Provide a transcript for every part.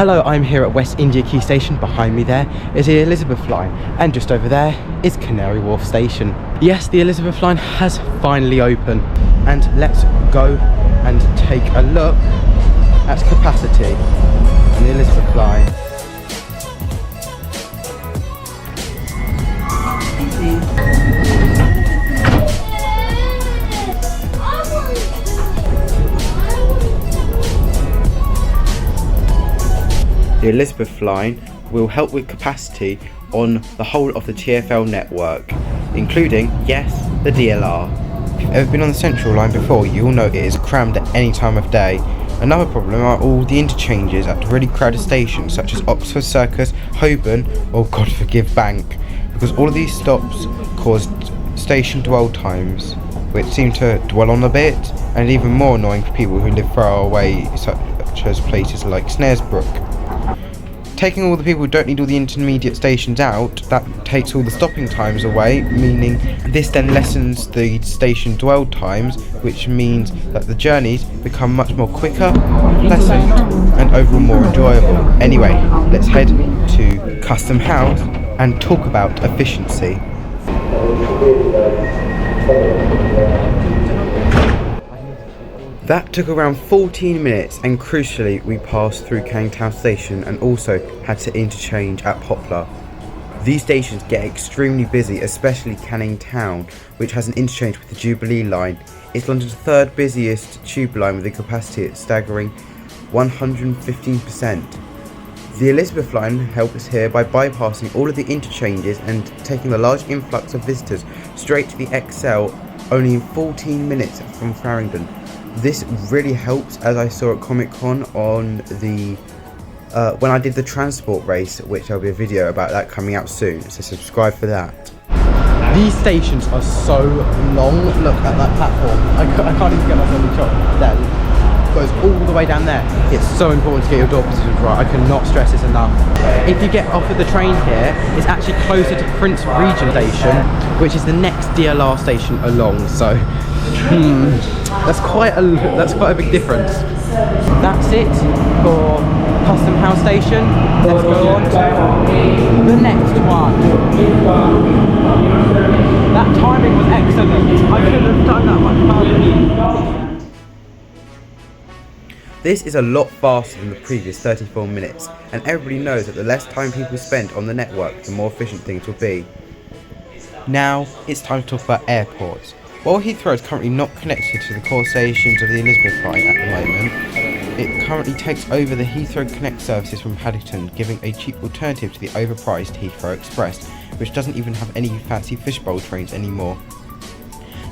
Hello, I'm here at West India Quay Station. Behind me there is the Elizabeth line, and just over there is Canary Wharf Station. Yes, the Elizabeth line has finally opened, and let's go and take a look at capacity on the Elizabeth line. The Elizabeth line will help with capacity on the whole of the TfL network, including, yes, the DLR. If you've ever been on the Central line before, you'll know it is crammed at any time of day. Another problem are all the interchanges at really crowded stations such as Oxford Circus, Holborn, or God forgive Bank, because all of these stops caused station dwell times, which seem to dwell on a bit, and even more annoying for people who live far away, such as places like Snaresbrook. Taking all the people who don't need all the intermediate stations out, that takes all the stopping times away, meaning this then lessens the station dwell times, which means that the journeys become much more quicker, pleasant, and overall more enjoyable. Anyway, let's head to Custom House and talk about efficiency. That took around 14 minutes, and crucially we passed through Canning Town Station and also had to interchange at Poplar. These stations get extremely busy, especially Canning Town, which has an interchange with the Jubilee line. It's London's third busiest tube line with a capacity at staggering 115%. The Elizabeth line helps here by bypassing all of the interchanges and taking the large influx of visitors straight to the ExCeL only in 14 minutes from Farringdon. This really helps, as I saw at Comic Con on the when I did the transport race, which there'll be a video about that coming out soon, so subscribe for that. These stations are so long. Look at that platform. I can't even get myself a shot. There, it goes all the way down there. It's so important to get your door positions right. I cannot stress this enough. If you get off at the train here, it's actually closer to Prince Regent Station, which is the next DLR station along. So. That's quite a big difference. That's it for Custom House Station. Let's go on to the next one. That timing was excellent. I couldn't have done that much faster. This is a lot faster than the previous 34 minutes, and everybody knows that the less time people spend on the network, the more efficient things will be. Now it's time to talk about airports. While Heathrow is currently not connected to the core stations of the Elizabeth line at the moment, it currently takes over the Heathrow Connect services from Paddington, giving a cheap alternative to the overpriced Heathrow Express, which doesn't even have any fancy fishbowl trains anymore.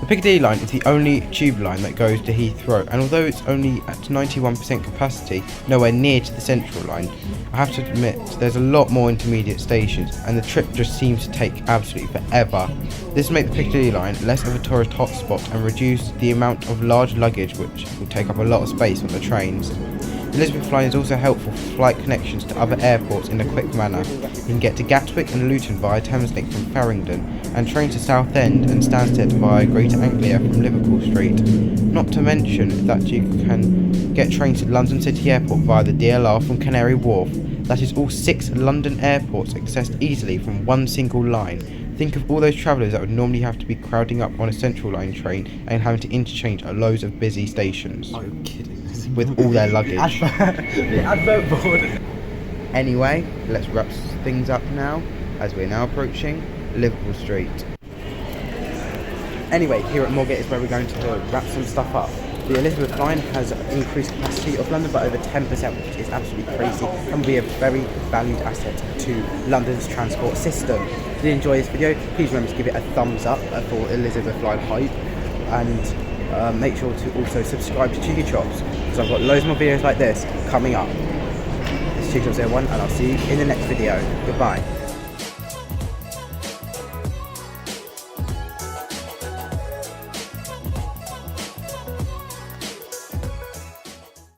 The Piccadilly line is the only tube line that goes to Heathrow, and although it's only at 91% capacity, nowhere near to the Central line, I have to admit there's a lot more intermediate stations, and the trip just seems to take absolutely forever. This makes the Piccadilly line less of a tourist hotspot and reduce the amount of large luggage which will take up a lot of space on the trains. The Elizabeth line is also helpful for flight connections to other airports in a quick manner. You can get to Gatwick and Luton via Thameslink from Farringdon, and trains to Southend and Stansted via Greater Anglia from Liverpool Street. Not to mention that you can get trains to London City Airport via the DLR from Canary Wharf. That is all 6 London airports accessed easily from one single line. Think of all those travellers that would normally have to be crowding up on a Central line train and having to interchange at loads of busy stations. Are you kidding? With all their luggage. The advert board. Anyway, let's wrap things up now, as we're now approaching Liverpool Street. Anyway, here at Moorgate is where we're going to wrap some stuff up. The Elizabeth line has increased capacity of London by over 10%, which is absolutely crazy, and will be a very valued asset to London's transport system. If you enjoy this video, please remember to give it a thumbs up for Elizabeth line hype, and make sure to also subscribe to Cheeky Chops, because I've got loads more videos like this coming up. This is Cheeky Chops 01, and I'll see you in the next video. Goodbye.